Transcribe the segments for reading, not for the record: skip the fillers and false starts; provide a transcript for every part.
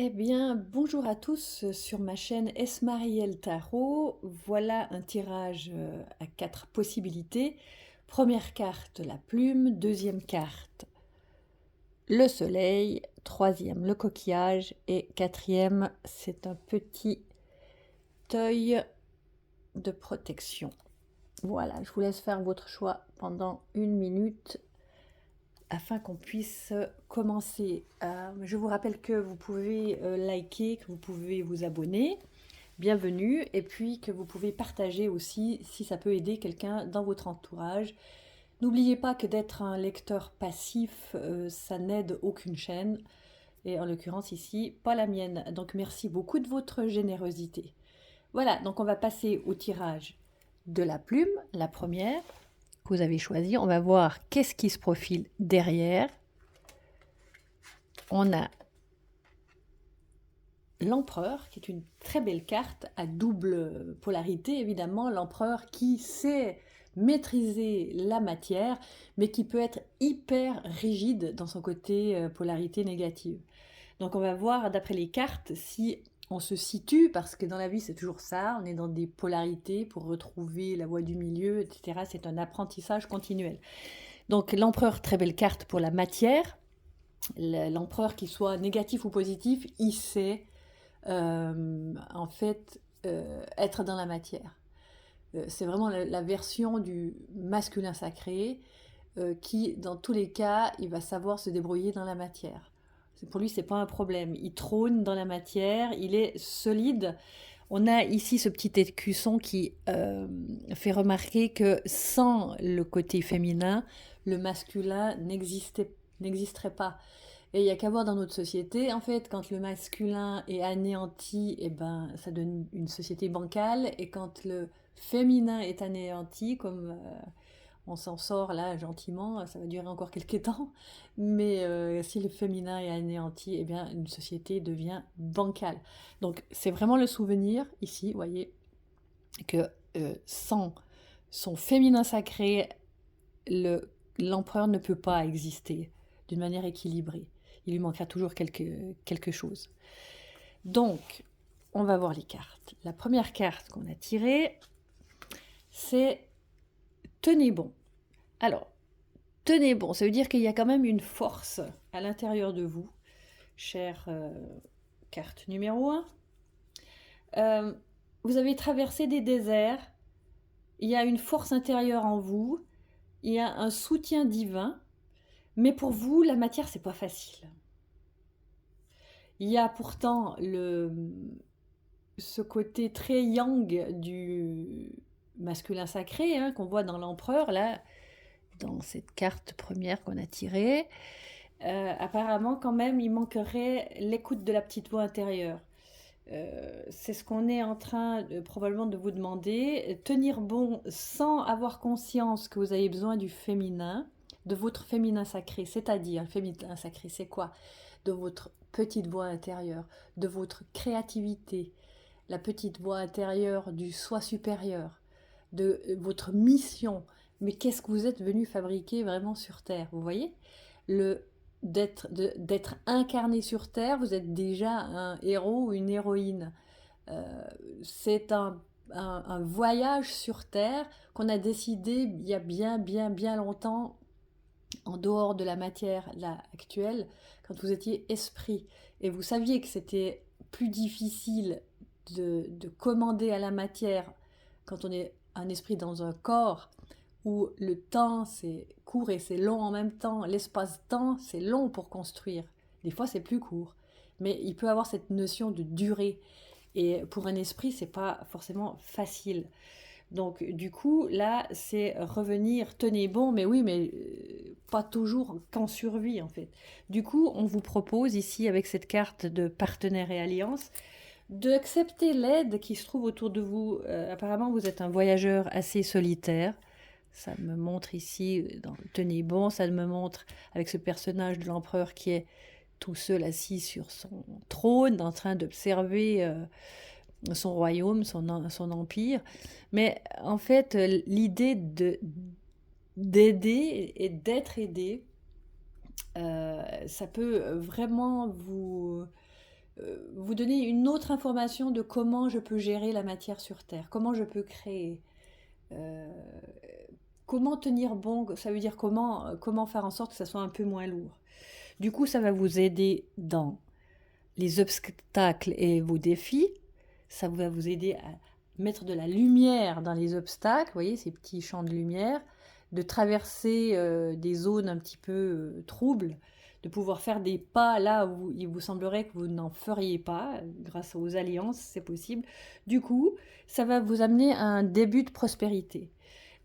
Eh bien, bonjour à tous sur ma chaîne Esmariel Tarot. Voilà un tirage à 4 possibilités. Première carte, la plume. Deuxième carte, le soleil. Troisième, le coquillage. Et quatrième, c'est un petit œil de protection. Voilà, je vous laisse faire votre choix pendant 1 minute afin qu'on puisse commencer. Je vous rappelle que vous pouvez liker, que vous pouvez vous abonner. Bienvenue, et puis que vous pouvez partager aussi si ça peut aider quelqu'un dans votre entourage. N'oubliez pas que d'être un lecteur passif, ça n'aide aucune chaîne, et en l'occurrence ici, pas la mienne. Donc merci beaucoup de votre générosité. Voilà, donc on va passer au tirage de la plume, la première que vous avez choisie. On va voir qu'est-ce qui se profile derrière. On a l'empereur, qui est une très belle carte à double polarité, évidemment. L'empereur qui sait maîtriser la matière, mais qui peut être hyper rigide dans son côté polarité négative. Donc on va voir d'après les cartes si on se situe, parce que dans la vie c'est toujours ça, on est dans des polarités pour retrouver la voie du milieu, etc. C'est un apprentissage continuel. Donc l'empereur, très belle carte pour la matière. L'empereur, qu'il soit négatif ou positif, il sait en fait être dans la matière. C'est vraiment la version du masculin sacré qui, dans tous les cas, il va savoir se débrouiller dans la matière. Pour lui, c'est pas un problème. Il trône dans la matière, il est solide. On a ici ce petit écusson qui fait remarquer que sans le côté féminin, le masculin n'existerait pas. Et il n'y a qu'à voir dans notre société, en fait, quand le masculin est anéanti, eh ben, ça donne une société bancale, et quand le féminin est anéanti, comme on s'en sort là gentiment, ça va durer encore quelques temps, mais si le féminin est anéanti, eh bien, une société devient bancale. Donc c'est vraiment le souvenir, ici, vous voyez, que sans son féminin sacré, l'empereur ne peut pas exister d'une manière équilibrée. Il lui manquera toujours quelque chose. Donc, on va voir les cartes. La première carte qu'on a tirée, c'est tenez bon. Alors, tenez bon, ça veut dire qu'il y a quand même une force à l'intérieur de vous, chère carte numéro 1. Vous avez traversé des déserts, il y a une force intérieure en vous, il y a un soutien divin, mais pour vous, la matière, c'est pas facile. Il y a pourtant ce côté très yang du masculin sacré hein, qu'on voit dans l'empereur, là, dans cette carte première qu'on a tirée. Apparemment, quand même, il manquerait l'écoute de la petite voix intérieure. C'est ce qu'on est en train probablement de vous demander. Tenir bon sans avoir conscience que vous avez besoin du féminin, de votre féminin sacré. C'est-à-dire, le féminin sacré, c'est quoi? De votre petite voix intérieure, de votre créativité, la petite voix intérieure du soi supérieur, de votre mission. Mais qu'est-ce que vous êtes venu fabriquer vraiment sur Terre? Vous voyez le d'être incarné sur Terre, vous êtes déjà un héros ou une héroïne. C'est un voyage sur Terre qu'on a décidé il y a bien longtemps, en dehors de la matière là, actuelle, quand vous étiez esprit. Et vous saviez que c'était plus difficile de commander à la matière quand on est un esprit dans un corps où le temps c'est court et c'est long en même temps, l'espace-temps c'est long pour construire, des fois c'est plus court, mais il peut avoir cette notion de durée, et pour un esprit c'est pas forcément facile. Donc du coup là c'est revenir, tenez bon, mais oui mais pas toujours qu'en survie en fait. Du coup on vous propose ici avec cette carte de partenaire et alliance d'accepter l'aide qui se trouve autour de vous. Apparemment vous êtes un voyageur assez solitaire. Ça me montre ici, dans Tenez bon, ça me montre avec ce personnage de l'empereur qui est tout seul assis sur son trône, en train d'observer son royaume, son empire. Mais en fait, l'idée d'aider et d'être aidé, ça peut vraiment vous donner une autre information de comment je peux gérer la matière sur Terre, comment je peux créer, euh, comment tenir bon, ça veut dire comment faire en sorte que ça soit un peu moins lourd. Du coup, ça va vous aider dans les obstacles et vos défis. Ça va vous aider à mettre de la lumière dans les obstacles, vous voyez, ces petits champs de lumière, de traverser des zones un petit peu troubles, de pouvoir faire des pas là où il vous semblerait que vous n'en feriez pas, grâce aux alliances, c'est possible. Du coup, ça va vous amener à un début de prospérité.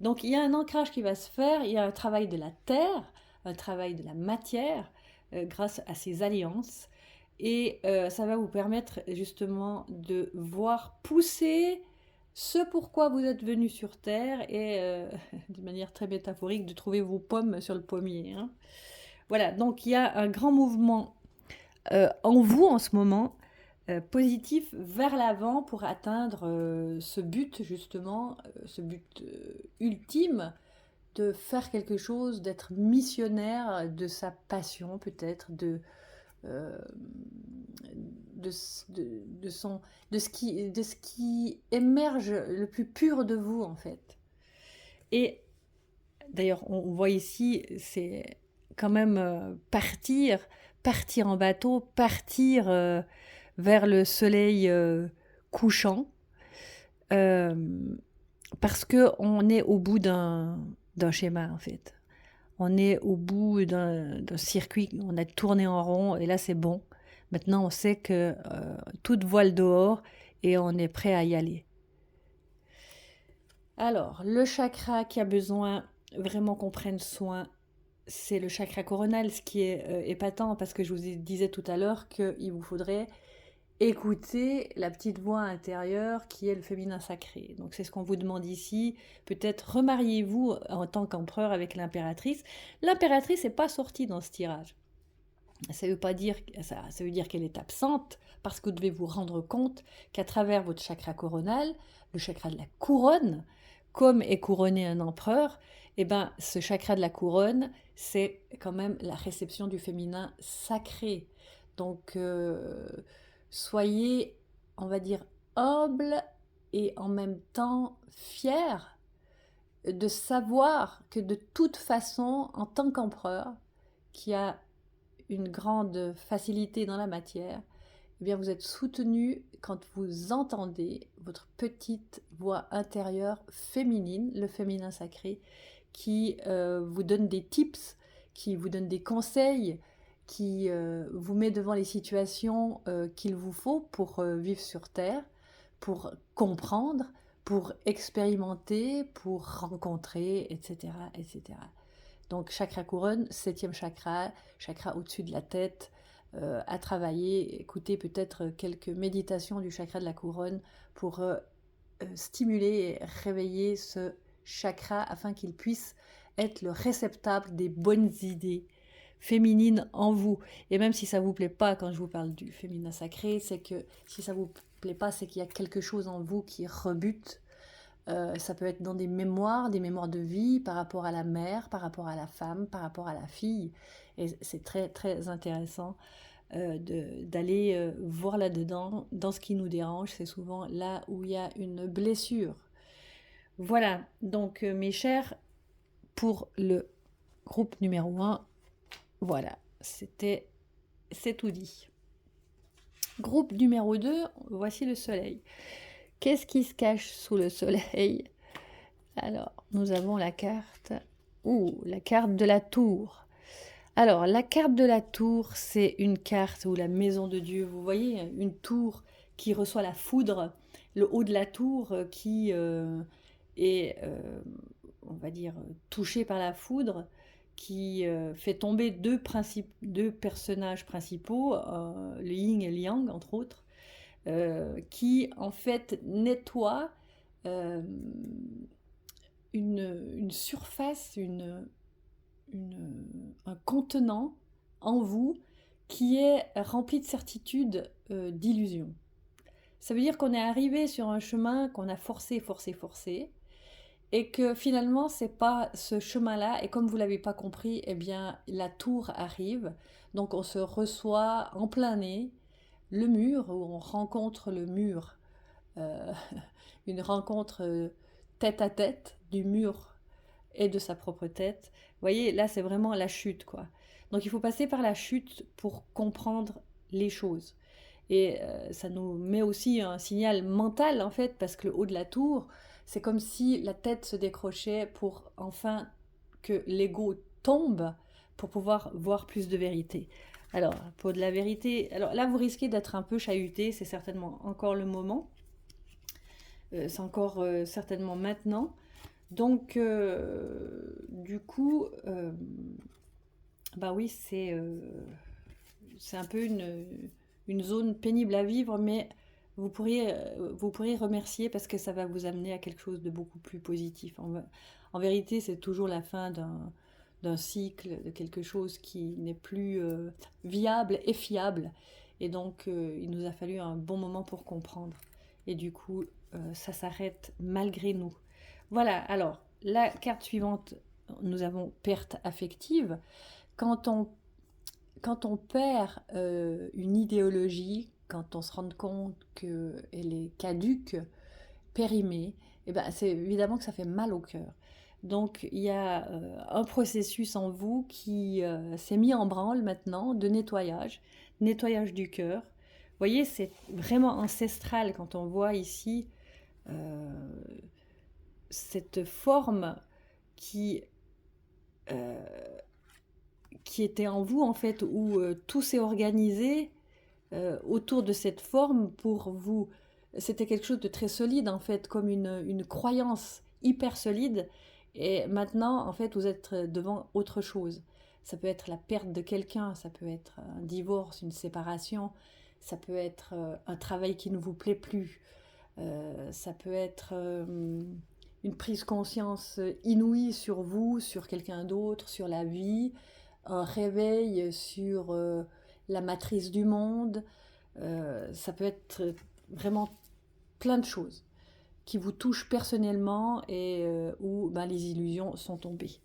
Donc il y a un ancrage qui va se faire, il y a un travail de la terre, un travail de la matière, grâce à ces alliances. Et ça va vous permettre justement de voir pousser ce pourquoi vous êtes venu sur Terre et, de manière très métaphorique, de trouver vos pommes sur le pommier. Hein. Voilà, donc il y a un grand mouvement en vous en ce moment, positif vers l'avant pour atteindre ce but justement, ce but ultime de faire quelque chose, d'être missionnaire de sa passion peut-être, euh, de ce qui émerge le plus pur de vous en fait. Et d'ailleurs, on voit ici, c'est quand même partir en bateau, partir vers le soleil couchant, euh, parce que on est au bout d'un schéma en fait. On est au bout d'un circuit, on a tourné en rond et là c'est bon. Maintenant on sait que toute voile dehors et on est prêt à y aller. Alors, le chakra qui a besoin vraiment qu'on prenne soin, c'est le chakra coronal, ce qui est épatant parce que je vous disais tout à l'heure qu'il vous faudrait écouter la petite voix intérieure qui est le féminin sacré. Donc c'est ce qu'on vous demande ici. Peut-être remariez-vous en tant qu'empereur avec l'impératrice. L'impératrice n'est pas sortie dans ce tirage. Ça veut pas dire ça veut dire qu'elle est absente parce que vous devez vous rendre compte qu'à travers votre chakra coronal, le chakra de la couronne, comme est couronné un empereur, et ben ce chakra de la couronne, c'est quand même la réception du féminin sacré. Donc soyez, on va dire, humble et en même temps fier de savoir que de toute façon, en tant qu'empereur, qui a une grande facilité dans la matière, eh bien vous êtes soutenu quand vous entendez votre petite voix intérieure féminine, le féminin sacré, qui vous donne des tips, qui vous donne des conseils, qui vous met devant les situations qu'il vous faut pour vivre sur Terre, pour comprendre, pour expérimenter, pour rencontrer, etc., etc. Donc chakra couronne, 7e chakra, chakra au-dessus de la tête, à travailler. Écoutez peut-être quelques méditations du chakra de la couronne pour stimuler et réveiller ce chakra afin qu'il puisse être le réceptacle des bonnes idées féminines en vous. Et même si ça vous plaît pas quand je vous parle du féminin sacré, c'est que si ça vous plaît pas, c'est qu'il y a quelque chose en vous qui rebute. Ça peut être dans des mémoires de vie par rapport à la mère, par rapport à la femme, par rapport à la fille. Et c'est très très intéressant d'aller voir là-dedans, dans ce qui nous dérange. C'est souvent là où il y a une blessure. Voilà, donc mes chers, pour le groupe numéro 1, voilà, c'est tout dit. Groupe numéro 2, voici le soleil. Qu'est-ce qui se cache sous le soleil? Alors, nous avons la carte. La carte de la tour. Alors, la carte de la tour, c'est une carte où la maison de Dieu, vous voyez, une tour qui reçoit la foudre, le haut de la tour qui est, on va dire, touché par la foudre, qui fait tomber deux personnages principaux, le yin et le yang, entre autres, qui en fait nettoie une surface, un contenant en vous qui est rempli de certitudes, d'illusions. Ça veut dire qu'on est arrivé sur un chemin qu'on a forcé, et que finalement c'est pas ce chemin-là, et comme vous l'avez pas compris, eh bien la tour arrive, donc on se reçoit en plein nez, le mur, où on rencontre le mur, euh, une rencontre tête à tête du mur et de sa propre tête. Vous voyez, là, c'est vraiment la chute, quoi. Donc, il faut passer par la chute pour comprendre les choses. Et ça nous met aussi un signal mental, en fait, parce que le haut de la tour, c'est comme si la tête se décrochait pour enfin que l'ego tombe pour pouvoir voir plus de vérité. Alors, pour de la vérité, alors là, vous risquez d'être un peu chahuté, c'est certainement encore le moment, c'est encore certainement maintenant. Donc, du coup, bah oui, c'est un peu une zone pénible à vivre, mais vous pourriez remercier parce que ça va vous amener à quelque chose de beaucoup plus positif. En vérité, c'est toujours la fin d'un cycle, de quelque chose qui n'est plus viable et fiable. Et donc, il nous a fallu un bon moment pour comprendre. Et du coup, ça s'arrête malgré nous. Voilà, alors, la carte suivante, nous avons perte affective. Quand on quand on perd une idéologie, quand on se rend compte qu'elle est caduque, périmée, eh ben, c'est évidemment que ça fait mal au cœur. Donc il y a un processus en vous qui s'est mis en branle maintenant de nettoyage du cœur. Vous voyez, c'est vraiment ancestral quand on voit ici euh, cette forme qui euh, qui était en vous en fait, où tout s'est organisé autour de cette forme pour vous. C'était quelque chose de très solide en fait, comme une croyance hyper solide. Et maintenant, en fait, vous êtes devant autre chose. Ça peut être la perte de quelqu'un, ça peut être un divorce, une séparation, ça peut être un travail qui ne vous plaît plus, ça peut être une prise conscience inouïe sur vous, sur quelqu'un d'autre, sur la vie, un réveil sur la matrice du monde. Ça peut être vraiment plein de choses qui vous touchent personnellement et où ben, les illusions sont tombées.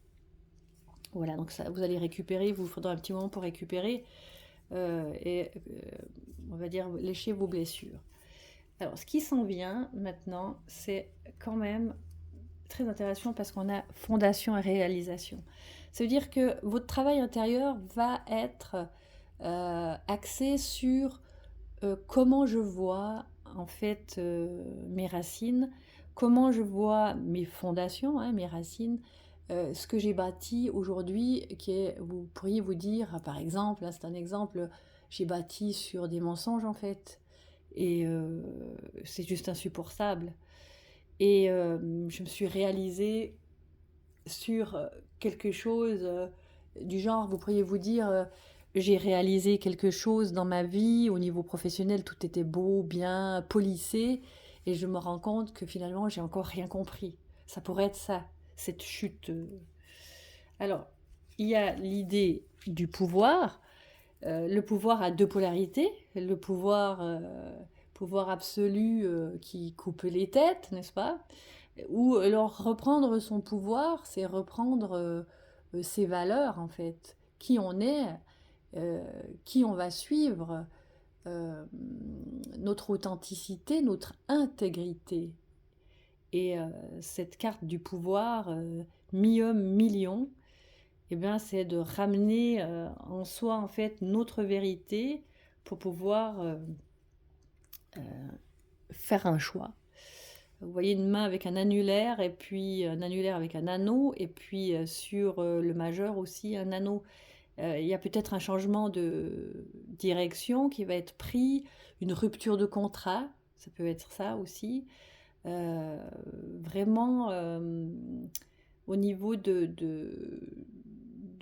Voilà, donc ça, vous allez récupérer, il vous faudra un petit moment pour récupérer et on va dire lécher vos blessures. Alors, ce qui s'en vient maintenant, c'est quand même très intéressant parce qu'on a fondation et réalisation. Ça veut dire que votre travail intérieur va être axé sur comment je vois en fait mes racines, comment je vois mes fondations, hein, mes racines, ce que j'ai bâti aujourd'hui, qui est, vous pourriez vous dire, par exemple, là c'est un exemple, j'ai bâti sur des mensonges en fait, et c'est juste insupportable. Et je me suis réalisée sur quelque chose du genre, vous pourriez vous dire, j'ai réalisé quelque chose dans ma vie, au niveau professionnel, tout était beau, bien, polissé, et je me rends compte que finalement, j'ai encore rien compris. Ça pourrait être ça, cette chute. Alors, il y a l'idée du pouvoir. Le pouvoir a deux polarités. Le pouvoir absolu qui coupe les têtes, n'est-ce pas? Ou alors reprendre son pouvoir, c'est reprendre ses valeurs en fait, qui on est, euh, qui on va suivre, euh, notre authenticité, notre intégrité. Et cette carte du pouvoir, mi-homme, mi-lion, eh bien, c'est de ramener en soi en fait notre vérité pour pouvoir euh, faire un choix. Vous voyez une main avec un annulaire et puis un annulaire avec un anneau et puis sur le majeur aussi un anneau. Il y a peut-être un changement de direction qui va être pris, une rupture de contrat, ça peut être ça aussi. Euh, Vraiment au niveau de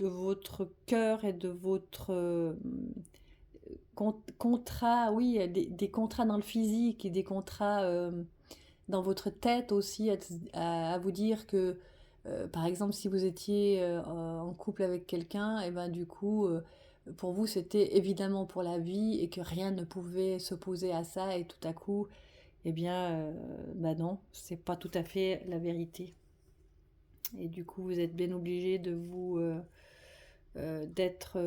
votre cœur et de votre contrat, oui, des contrats dans le physique et des contrats dans votre tête aussi, à vous dire que, par exemple, si vous étiez en couple avec quelqu'un, et ben du coup, pour vous, c'était évidemment pour la vie et que rien ne pouvait s'opposer à ça, et tout à coup, eh bien, bah non, c'est pas tout à fait la vérité. Et du coup, vous êtes bien obligé de vous d'être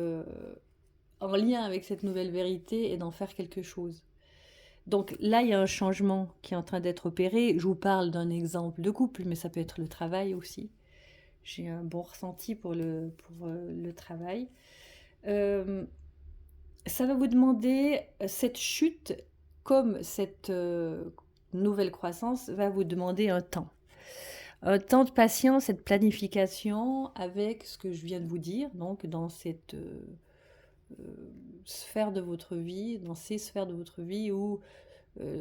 en lien avec cette nouvelle vérité et d'en faire quelque chose. Donc là, il y a un changement qui est en train d'être opéré. Je vous parle d'un exemple de couple, mais ça peut être le travail aussi. J'ai un bon ressenti pour le travail. Euh, Ça va vous demander, cette chute, comme cette nouvelle croissance, va vous demander un temps. Un temps de patience et de planification avec ce que je viens de vous dire, donc dans cette sphère de votre vie, dans ces sphères de votre vie où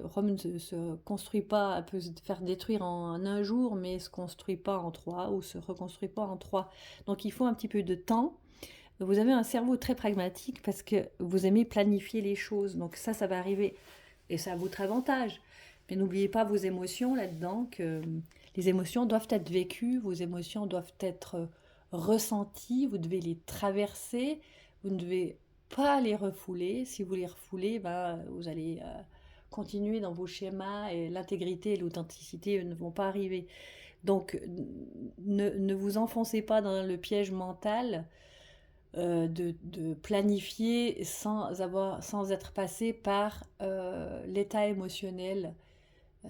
Rome ne se construit pas, elle peut se faire détruire en un jour, mais se construit pas en trois ou se reconstruit pas en trois. Donc il faut un petit peu de temps. Vous avez un cerveau très pragmatique parce que vous aimez planifier les choses. Donc ça va arriver et c'est à votre avantage. Mais n'oubliez pas vos émotions là-dedans, que les émotions doivent être vécues, vos émotions doivent être ressenties, vous devez les traverser, vous ne devez pas les refouler. Si vous les refoulez, ben, vous allez continuer dans vos schémas et l'intégrité et l'authenticité ne vont pas arriver. Donc ne vous enfoncez pas dans le piège mental de planifier sans être passé par l'état émotionnel. Euh,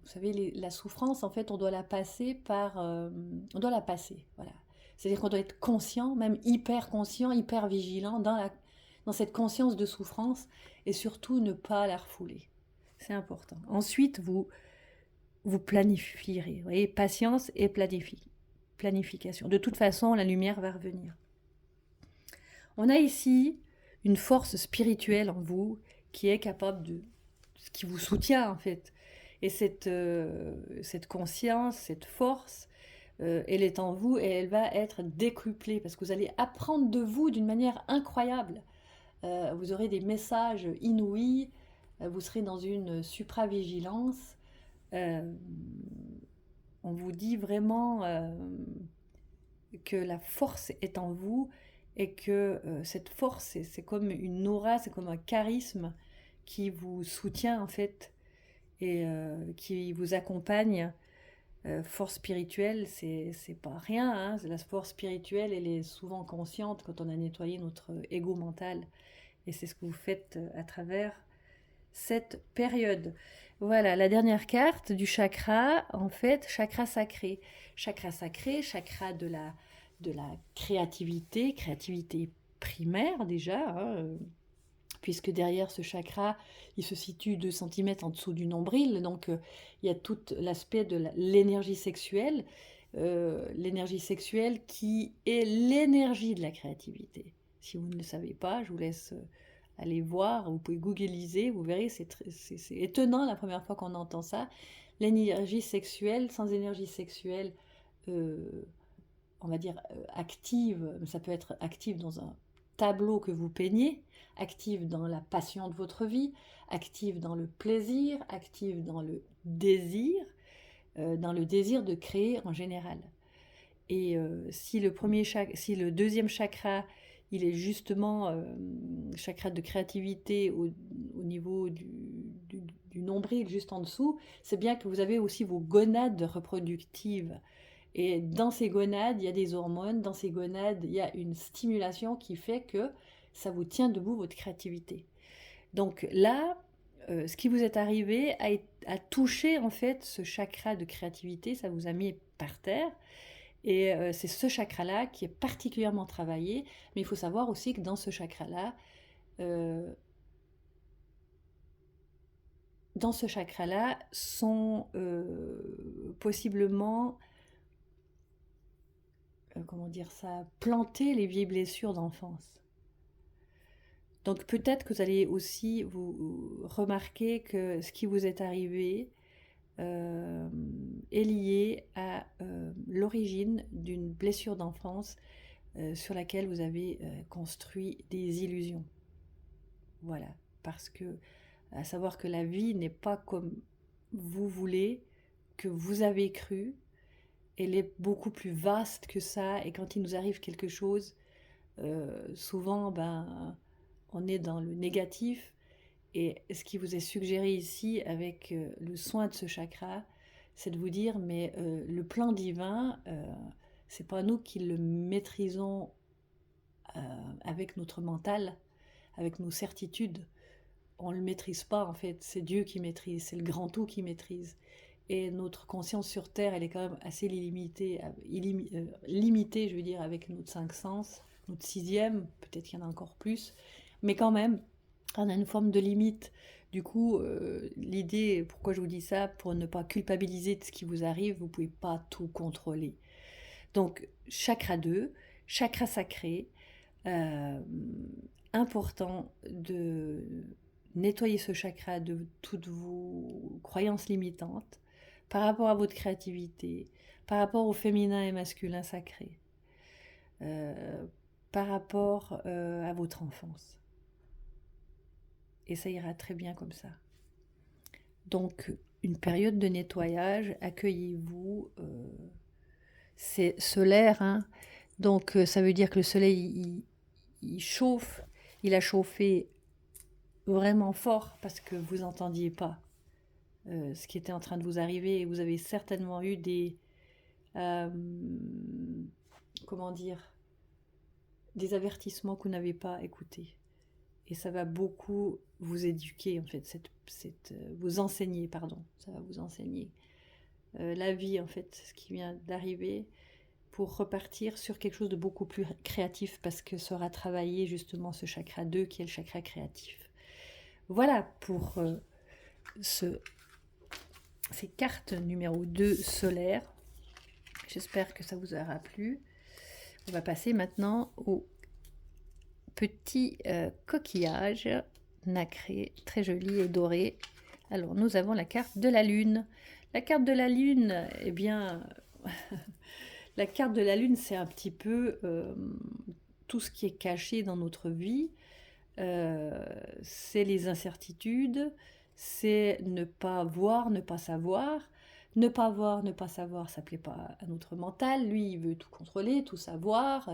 vous savez, la souffrance, en fait, on doit la passer on doit la passer, voilà. C'est-à-dire qu'on doit être conscient, même hyper conscient, hyper vigilant dans cette conscience de souffrance et surtout ne pas la refouler. C'est important. Ensuite, vous planifierez. Vous voyez, patience et planification. De toute façon, la lumière va revenir. On a ici une force spirituelle en vous qui est capable qui vous soutient en fait. Et cette conscience, cette force, elle est en vous et elle va être décuplée parce que vous allez apprendre de vous d'une manière incroyable. Vous aurez des messages inouïs, vous serez dans une supravigilance. Euh, on vous dit vraiment que la force est en vous et que cette force, c'est comme une aura, c'est comme un charisme qui vous soutient en fait et qui vous accompagne. Force spirituelle, c'est pas rien, hein. La force spirituelle, elle est souvent consciente quand on a nettoyé notre ego mental. Et c'est ce que vous faites à travers cette période. Voilà, la dernière carte du chakra, en fait, chakra sacré. Chakra sacré, chakra de la créativité, créativité primaire déjà, hein, puisque derrière ce chakra, il se situe 2 centimètres en dessous du nombril, donc il y a tout l'aspect de l'énergie sexuelle qui est l'énergie de la créativité. Si vous ne le savez pas, je vous laisse aller voir, vous pouvez googliser, vous verrez, c'est étonnant la première fois qu'on entend ça. L'énergie sexuelle, sans énergie sexuelle, euh, on va dire active, ça peut être active dans un tableau que vous peignez, active dans la passion de votre vie, active dans le plaisir, active dans le désir de créer en général. Et si le deuxième chakra, il est justement chakra de créativité au niveau du nombril, juste en dessous, c'est bien que vous avez aussi vos gonades reproductives. Et dans ces gonades, il y a des hormones, dans ces gonades, il y a une stimulation qui fait que ça vous tient debout, votre créativité. Donc là, ce qui vous est arrivé a touché en fait ce chakra de créativité, ça vous a mis par terre. Et c'est ce chakra-là qui est particulièrement travaillé. Mais il faut savoir aussi que dans ce chakra-là, euh, sont possiblement, comment dire ça, planter les vieilles blessures d'enfance. Donc peut-être que vous allez aussi vous remarquer que ce qui vous est arrivé est lié à l'origine d'une blessure d'enfance sur laquelle vous avez construit des illusions. Voilà, parce que à savoir que la vie n'est pas comme vous voulez, que vous avez cru, elle est beaucoup plus vaste que ça, et quand il nous arrive quelque chose, souvent on est dans le négatif. Et ce qui vous est suggéré ici avec le soin de ce chakra, c'est de vous dire mais le plan divin, c'est pas nous qui le maîtrisons avec notre mental, avec nos certitudes. On ne le maîtrise pas en fait, c'est Dieu qui maîtrise, c'est le grand tout qui maîtrise. Et notre conscience sur Terre, elle est quand même assez limitée, je veux dire, avec notre cinq sens, notre sixième, peut-être qu'il y en a encore plus, mais quand même, on a une forme de limite. Du coup, l'idée, pourquoi je vous dis ça, pour ne pas culpabiliser de ce qui vous arrive, vous ne pouvez pas tout contrôler. Donc, chakra 2, chakra sacré, important de nettoyer ce chakra de toutes vos croyances limitantes par rapport à votre créativité, par rapport au féminin et masculin sacré, par rapport à votre enfance. Et ça ira très bien comme ça. Donc, une période de nettoyage, accueillez-vous. C'est solaire, hein. Donc ça veut dire que le soleil, il chauffe. Il a chauffé vraiment fort parce que vous n'entendiez pas ce qui était en train de vous arriver. Et vous avez certainement eu des... comment dire, des avertissements que vous n'avez pas écoutés. Et ça va beaucoup vous éduquer, en fait, vous enseigner, pardon, ça va vous enseigner la vie, en fait, ce qui vient d'arriver, pour repartir sur quelque chose de beaucoup plus créatif, parce que sera travaillé justement ce chakra 2 qui est le chakra créatif. Voilà pour ces cartes numéro 2 solaires. J'espère que ça vous aura plu. On va passer maintenant au petit coquillage nacré, très joli et doré. Alors, nous avons la carte de la Lune. La carte de la Lune, eh bien, la carte de la Lune, c'est un petit peu tout ce qui est caché dans notre vie. C'est les incertitudes, c'est ne pas voir, ne pas savoir. Ne pas voir, ne pas savoir, ça ne plaît pas à notre mental. Lui, il veut tout contrôler, tout savoir.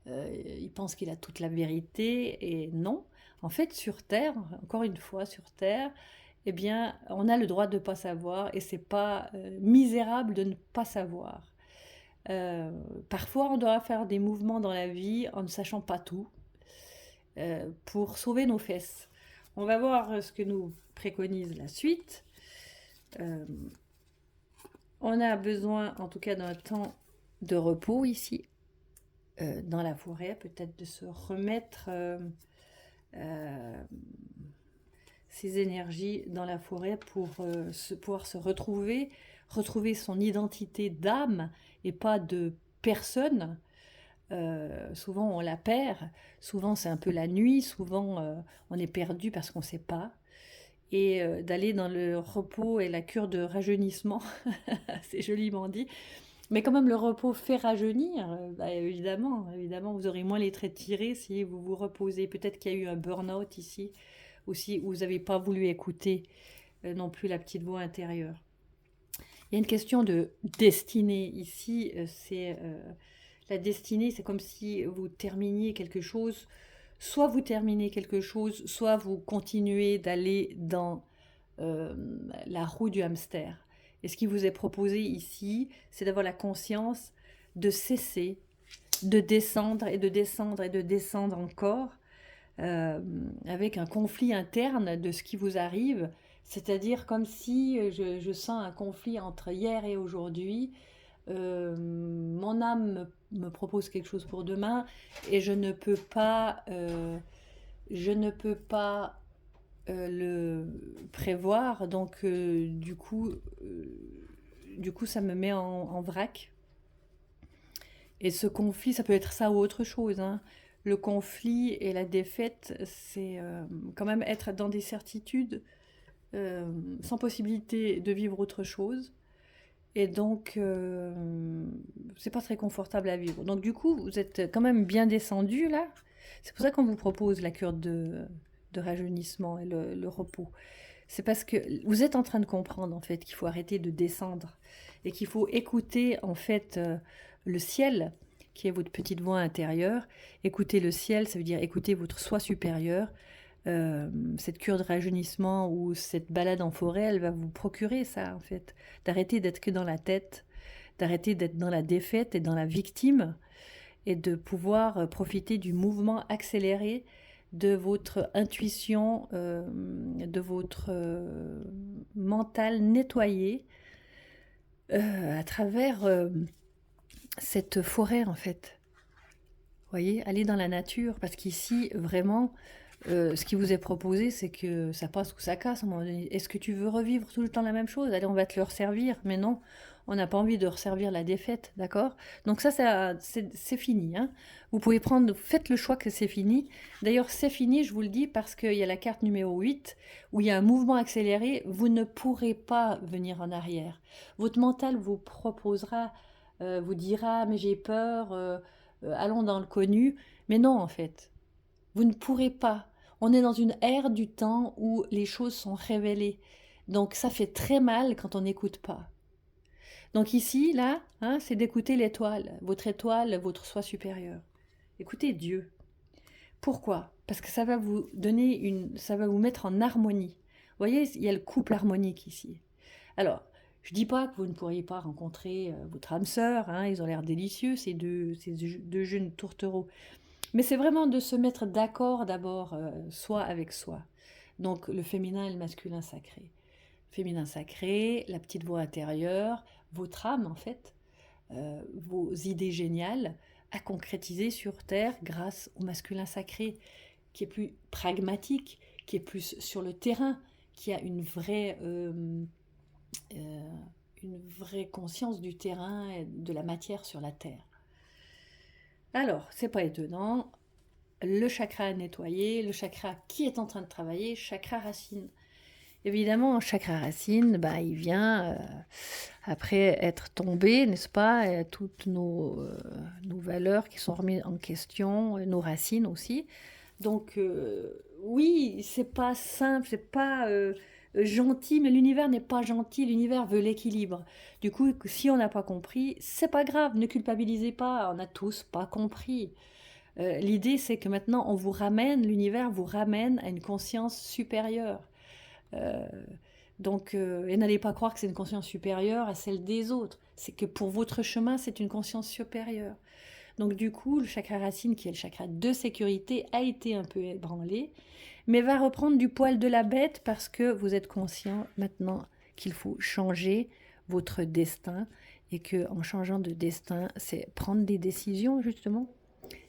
Il pense qu'il a toute la vérité, et non. En fait, sur Terre, encore une fois, sur Terre, eh bien, on a le droit de ne pas savoir, et c'est pas misérable de ne pas savoir. Parfois, on doit faire des mouvements dans la vie en ne sachant pas tout, pour sauver nos fesses. On va voir ce que nous préconise la suite. On a besoin, en tout cas d'un temps de repos ici, dans la forêt, peut-être de se remettre ses énergies dans la forêt pour pouvoir se retrouver son identité d'âme et pas de personne. Souvent on la perd, souvent c'est un peu la nuit, souvent on est perdu parce qu'on ne sait pas. Et d'aller dans le repos et la cure de rajeunissement, c'est joliment dit, mais quand même le repos fait rajeunir, bah, évidemment, vous aurez moins les traits tirés si vous vous reposez. Peut-être qu'il y a eu un burn-out ici, aussi, où vous n'avez pas voulu écouter non plus la petite voix intérieure. Il y a une question de destinée ici, c'est la destinée, c'est comme si vous terminiez quelque chose. Soit vous terminez quelque chose, soit vous continuez d'aller dans la roue du hamster. Et ce qui vous est proposé ici, c'est d'avoir la conscience de cesser, de descendre et de descendre et de descendre encore, avec un conflit interne de ce qui vous arrive. C'est-à-dire comme si je sens un conflit entre hier et aujourd'hui. Mon âme me propose quelque chose pour demain et je ne peux pas le prévoir, donc du coup ça me met en vrac. Et ce conflit, ça peut être ça ou autre chose, hein. Le conflit et la défaite, c'est quand même être dans des certitudes, sans possibilité de vivre autre chose. Et donc, c'est pas très confortable à vivre. Donc du coup, vous êtes quand même bien descendu là. C'est pour ça qu'on vous propose la cure de rajeunissement et le repos. C'est parce que vous êtes en train de comprendre en fait qu'il faut arrêter de descendre et qu'il faut écouter en fait le ciel, qui est votre petite voix intérieure. Écouter le ciel, ça veut dire écouter votre soi supérieur. Cette cure de rajeunissement ou cette balade en forêt, elle va vous procurer ça en fait. D'arrêter d'être que dans la tête, d'arrêter d'être dans la défaite et dans la victime, et de pouvoir profiter du mouvement accéléré de votre intuition, de votre mental nettoyé à travers cette forêt en fait. Vous voyez, aller dans la nature, parce qu'ici, vraiment, ce qui vous est proposé, c'est que ça passe ou ça casse à un moment donné. Est-ce que tu veux revivre tout le temps la même chose? Allez, on va te le resservir. Mais non, on n'a pas envie de resservir la défaite, d'accord? Donc ça c'est fini. Hein. Vous pouvez prendre, faites le choix que c'est fini. D'ailleurs, c'est fini, je vous le dis, parce qu'il y a la carte numéro 8, où il y a un mouvement accéléré. Vous ne pourrez pas venir en arrière. Votre mental vous proposera, vous dira, mais j'ai peur, allons dans le connu. Mais non, en fait. Vous ne pourrez pas. On est dans une ère du temps où les choses sont révélées. Donc ça fait très mal quand on n'écoute pas. Donc ici, là, hein, c'est d'écouter l'étoile, votre soi supérieur. Écoutez Dieu. Pourquoi? Parce que ça va vous donner ça va vous mettre en harmonie. Vous voyez, il y a le couple harmonique ici. Alors, je dis pas que vous ne pourriez pas rencontrer votre âme sœur, hein, ils ont l'air délicieux, ces deux jeunes tourtereaux. Mais c'est vraiment de se mettre d'accord d'abord, soi avec soi. Donc le féminin et le masculin sacré. Féminin sacré, la petite voix intérieure, votre âme en fait, vos idées géniales à concrétiser sur Terre grâce au masculin sacré, qui est plus pragmatique, qui est plus sur le terrain, qui a une vraie conscience du terrain et de la matière sur la Terre. Alors, c'est pas étonnant, le chakra nettoyé, le chakra qui est en train de travailler, chakra racine. Évidemment, chakra racine, bah, il vient après être tombé, n'est-ce pas, toutes nos valeurs qui sont remises en question, nos racines aussi. Donc, oui, c'est pas simple, c'est pas gentil, mais l'univers n'est pas gentil, l'univers veut l'équilibre. Du coup, si on n'a pas compris, c'est pas grave, ne culpabilisez pas, on n'a tous pas compris. L'idée, c'est que maintenant, l'univers vous ramène à une conscience supérieure. Et n'allez pas croire que c'est une conscience supérieure à celle des autres. C'est que pour votre chemin, c'est une conscience supérieure. Donc du coup, le chakra racine, qui est le chakra de sécurité, a été un peu ébranlé, mais va reprendre du poil de la bête parce que vous êtes conscient maintenant qu'il faut changer votre destin et que en changeant de destin, c'est prendre des décisions justement,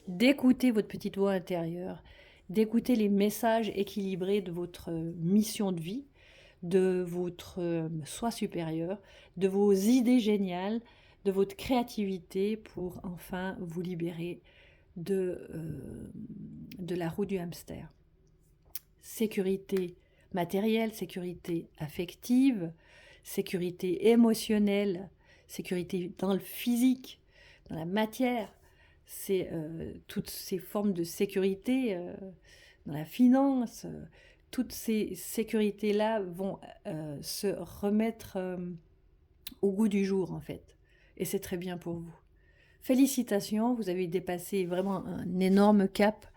d'écouter votre petite voix intérieure, d'écouter les messages équilibrés de votre mission de vie, de votre soi supérieur, de vos idées géniales, de votre créativité pour enfin vous libérer de la roue du hamster. Sécurité matérielle, sécurité affective, sécurité émotionnelle, sécurité dans le physique, dans la matière, c'est toutes ces formes de sécurité dans la finance, toutes ces sécurités-là vont se remettre au goût du jour en fait. Et c'est très bien pour vous. Félicitations, vous avez dépassé vraiment un énorme cap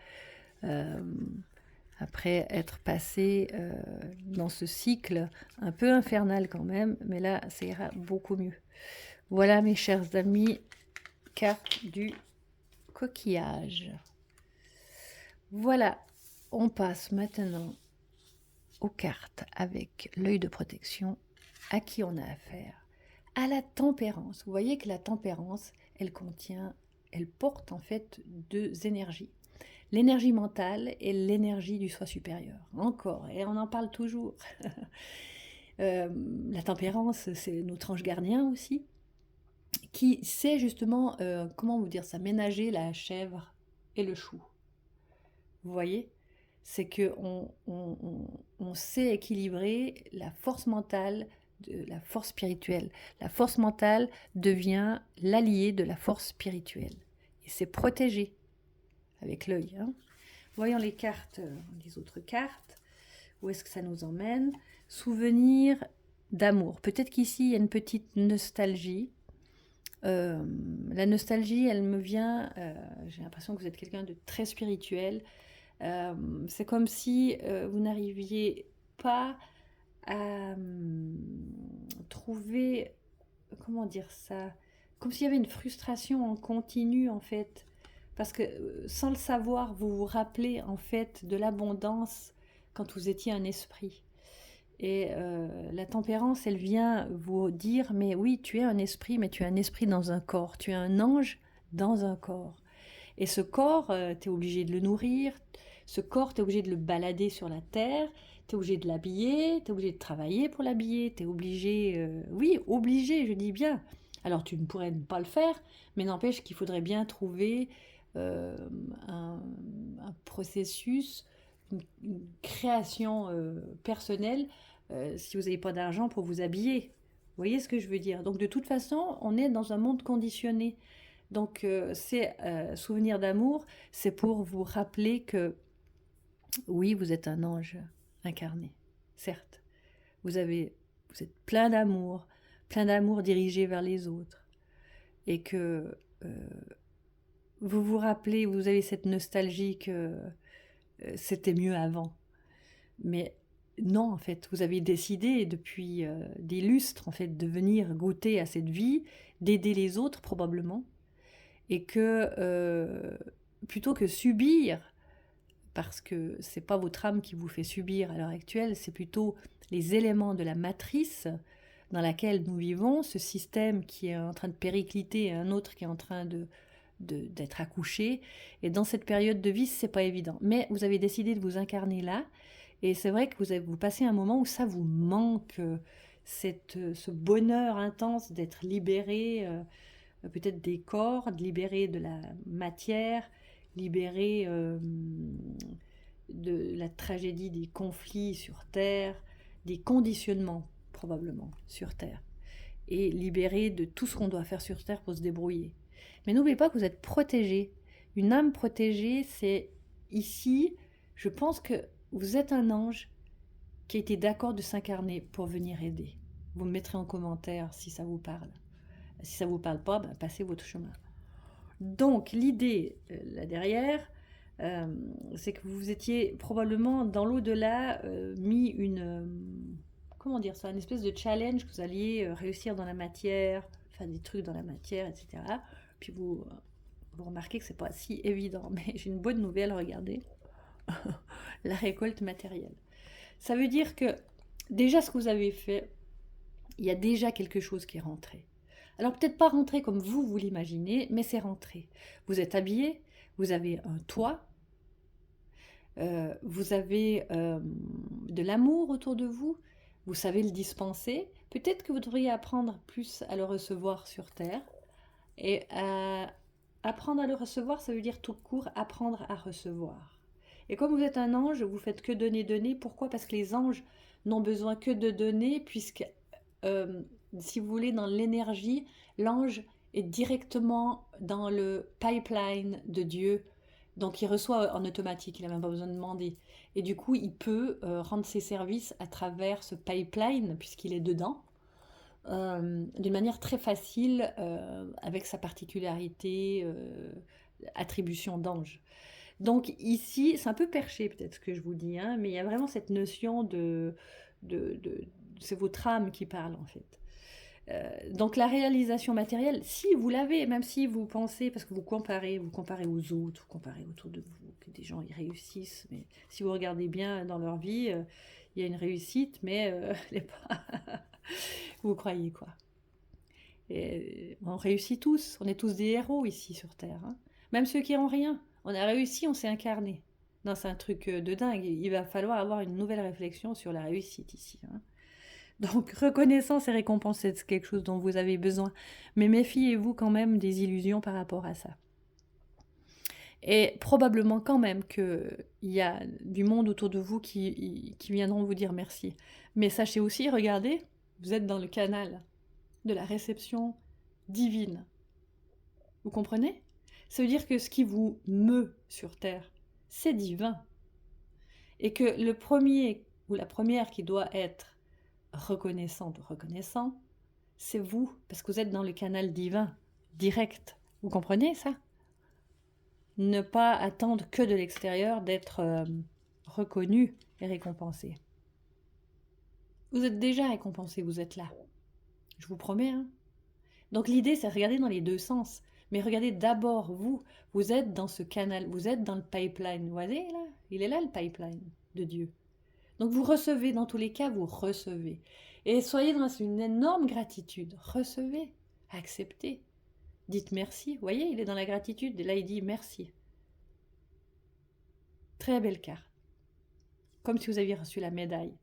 après être passé dans ce cycle un peu infernal quand même, mais là ça ira beaucoup mieux. Voilà mes chers amis, carte du coquillage. Voilà, on passe maintenant aux cartes avec l'œil de protection. À qui on a affaire? À la tempérance. Vous voyez que la tempérance, elle porte en fait deux énergies. L'énergie mentale et l'énergie du soi supérieur. Encore, et on en parle toujours. La tempérance, c'est notre ange gardien aussi, qui sait justement, comment vous dire ça, ménager la chèvre et le chou. Vous voyez? C'est qu'on on sait équilibrer la force mentale de la force spirituelle. La force mentale devient l'allié de la force spirituelle. Et c'est protégé avec l'œil. Hein. Voyons les cartes, les autres cartes. Où est-ce que ça nous emmène? Souvenir d'amour. Peut-être qu'ici, il y a une petite nostalgie. La nostalgie, elle me vient... j'ai l'impression que vous êtes quelqu'un de très spirituel. C'est comme si vous n'arriviez pas à trouver, comment dire ça, comme s'il y avait une frustration en continu en fait, Parce que sans le savoir, vous vous rappelez en fait de l'abondance quand vous étiez un esprit. Et la tempérance, elle vient vous dire, mais oui, tu es un esprit, mais tu es un esprit dans un corps. Tu es un ange dans un corps. Et ce corps, tu es obligé de le nourrir. Ce corps, tu es obligé de le balader sur la terre. Tu es obligé de l'habiller. Tu es obligé de travailler pour l'habiller. Tu es obligé, oui, obligé, je dis bien. Alors, tu ne pourrais ne pas le faire, mais n'empêche qu'il faudrait bien trouver euh, un, un processus, une création personnelle si vous n'avez pas d'argent pour vous habiller. Vous voyez ce que je veux dire? Donc de toute façon, on est dans un monde conditionné. Donc c'est souvenir d'amour, c'est pour vous rappeler que oui, vous êtes un ange incarné, certes. Vous êtes plein d'amour dirigé vers les autres, et que vous vous rappelez, vous avez cette nostalgie que c'était mieux avant. Mais non, en fait, vous avez décidé depuis des lustres, en fait, de venir goûter à cette vie, d'aider les autres probablement, et que plutôt que subir, parce que c'est pas votre âme qui vous fait subir à l'heure actuelle, c'est plutôt les éléments de la matrice dans laquelle nous vivons, ce système qui est en train de péricliter et un autre qui est en train d'être accouché. Et dans cette période de vie, c'est pas évident. Mais vous avez décidé de vous incarner là, et c'est vrai que vous passez un moment où ça vous manque, ce bonheur intense d'être libéré, peut-être des corps, de libérer de la matière, libérer de la tragédie des conflits sur Terre, des conditionnements probablement sur Terre, et libérer de tout ce qu'on doit faire sur Terre pour se débrouiller. Mais n'oubliez pas que vous êtes protégé. Une âme protégée, c'est ici, je pense que vous êtes un ange qui a été d'accord de s'incarner pour venir aider. Vous me mettrez en commentaire si ça vous parle. Si ça ne vous parle pas, ben passez votre chemin. Donc l'idée là derrière, c'est que vous étiez probablement dans l'au-delà mis comment dire ça, une espèce de challenge que vous alliez réussir dans la matière, faire des trucs dans la matière, etc. Puis vous remarquez que c'est pas si évident, mais j'ai une bonne nouvelle, regardez, la récolte matérielle. Ça veut dire que déjà ce que vous avez fait, il y a déjà quelque chose qui est rentré. Alors peut-être pas rentré comme vous l'imaginez, mais c'est rentré. Vous êtes habillé, vous avez un toit, vous avez de l'amour autour de vous, vous savez le dispenser. Peut-être que vous devriez apprendre plus à le recevoir sur Terre. Et apprendre à le recevoir, ça veut dire tout court apprendre à recevoir. Et comme vous êtes un ange, vous faites que donner, donner. Pourquoi? Parce que les anges n'ont besoin que de donner, puisque si vous voulez, dans l'énergie, l'ange est directement dans le pipeline de Dieu. Donc il reçoit en automatique, il n'a même pas besoin de demander. Et du coup, il peut rendre ses services à travers ce pipeline, puisqu'il est dedans, d'une manière très facile, avec sa particularité, attribution d'ange. Donc ici, c'est un peu perché peut-être ce que je vous dis, hein, mais il y a vraiment cette notion c'est votre âme qui parle en fait. Donc la réalisation matérielle, si vous l'avez, même si vous pensez, parce que vous comparez aux autres, vous comparez autour de vous, que des gens y réussissent, mais si vous regardez bien dans leur vie, il y a une réussite, mais elle n'est pas... vous croyez quoi? Et on réussit tous, on est tous des héros ici sur Terre, hein. Même ceux qui n'ont rien, on a réussi, on s'est incarné. Non, c'est un truc de dingue, il va falloir avoir une nouvelle réflexion sur la réussite ici, hein. Donc reconnaissance et récompense, c'est quelque chose dont vous avez besoin. Mais méfiez-vous quand même des illusions par rapport à ça. Et probablement quand même qu'il y a du monde autour de vous qui viendront vous dire merci. Mais sachez aussi, regardez, vous êtes dans le canal de la réception divine. Vous comprenez? Ça veut dire que ce qui vous meut sur Terre, c'est divin. Et que le premier ou la première qui doit être reconnaissante ou reconnaissant, c'est vous, parce que vous êtes dans le canal divin, direct. Vous comprenez ça? Ne pas attendre que de l'extérieur d'être reconnu et récompensé. Vous êtes déjà récompensé, vous êtes là. Je vous promets, hein. Donc l'idée, c'est de regarder dans les deux sens. Mais regardez d'abord, vous êtes dans ce canal, vous êtes dans le pipeline. Vous voyez là? Il est là le pipeline de Dieu. Donc vous recevez, dans tous les cas, vous recevez. Et soyez dans une énorme gratitude. Recevez, acceptez. Dites merci. Vous voyez, il est dans la gratitude. Et là, il dit merci. Très belle carte. Comme si vous aviez reçu la médaille.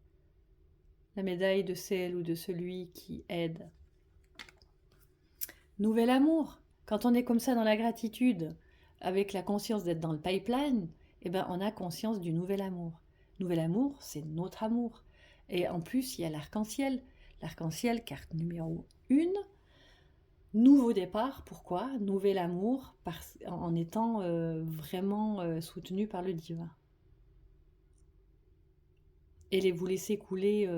La médaille de celle ou de celui qui aide. Nouvel amour. Quand on est comme ça dans la gratitude, avec la conscience d'être dans le pipeline, eh ben on a conscience du nouvel amour. Nouvel amour, c'est notre amour. Et en plus, il y a l'arc-en-ciel. L'arc-en-ciel, carte numéro 1. Nouveau départ, pourquoi? Nouvel amour, en étant vraiment soutenu par le divin. Et vous laissez couler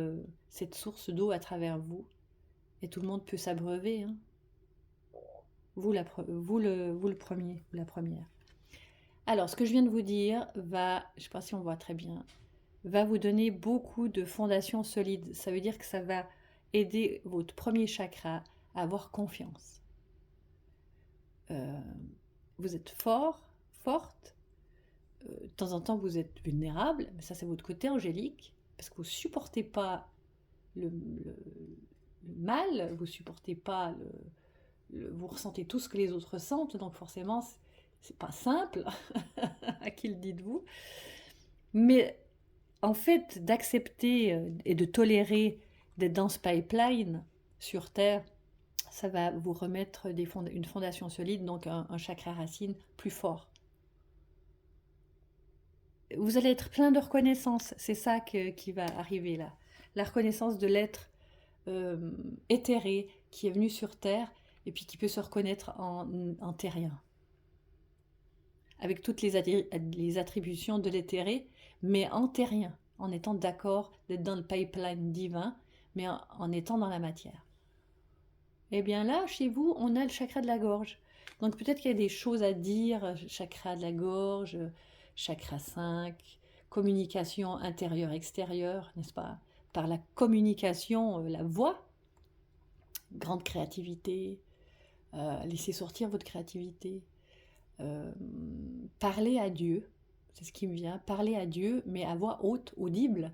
cette source d'eau à travers vous. Et tout le monde peut s'abreuver. Hein. Vous le premier, ou la première. Alors, ce que je viens de vous dire va, je ne sais pas si on voit très bien, va vous donner beaucoup de fondations solides. Ça veut dire que ça va aider votre premier chakra à avoir confiance. Vous êtes fort, forte. De temps en temps, vous êtes vulnérable, mais ça, c'est votre côté angélique, parce que vous ne supportez pas le mal, vous ne supportez pas vous ressentez tout ce que les autres ressentent, donc forcément, c'est pas simple. À qui le dites-vous? Mais en fait, d'accepter et de tolérer d'être dans ce pipeline sur Terre, ça va vous remettre une fondation solide, donc un chakra racine plus fort. Vous allez être plein de reconnaissance, c'est ça qui va arriver là. La reconnaissance de l'être éthéré qui est venu sur Terre et puis qui peut se reconnaître en terrien. Avec toutes les attributions de l'éthéré, mais en terrien, en étant d'accord d'être dans le pipeline divin, mais en étant dans la matière. Et bien là, chez vous, on a le chakra de la gorge. Donc peut-être qu'il y a des choses à dire, chakra de la gorge, chakra 5, communication intérieure-extérieure, n'est-ce pas? Par la communication, la voix, grande créativité, laissez sortir votre créativité, parler à Dieu, c'est ce qui me vient, parler à Dieu, mais à voix haute, audible,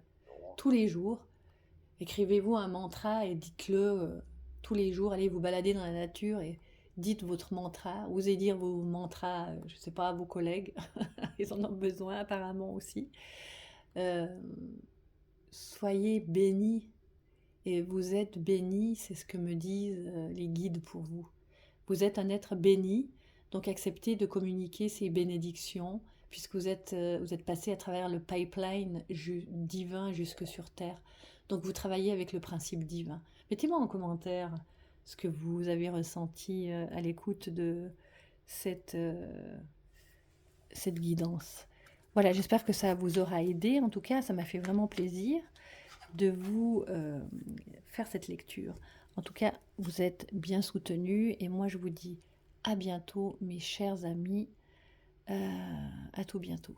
tous les jours. Écrivez-vous un mantra et dites-le tous les jours, allez vous balader dans la nature et dites votre mantra, osez dire vos mantras, je ne sais pas, à vos collègues, ils en ont besoin apparemment aussi. Soyez bénis, et vous êtes bénis, c'est ce que me disent les guides pour vous. Vous êtes un être béni, donc acceptez de communiquer ces bénédictions, puisque vous êtes passé à travers le pipeline divin jusque sur Terre. Donc vous travaillez avec le principe divin. Mettez-moi en commentaire ce que vous avez ressenti à l'écoute de cette guidance. Voilà, j'espère que ça vous aura aidé. En tout cas, ça m'a fait vraiment plaisir de vous faire cette lecture. En tout cas, vous êtes bien soutenus et moi je vous dis à bientôt mes chers amis, à tout bientôt.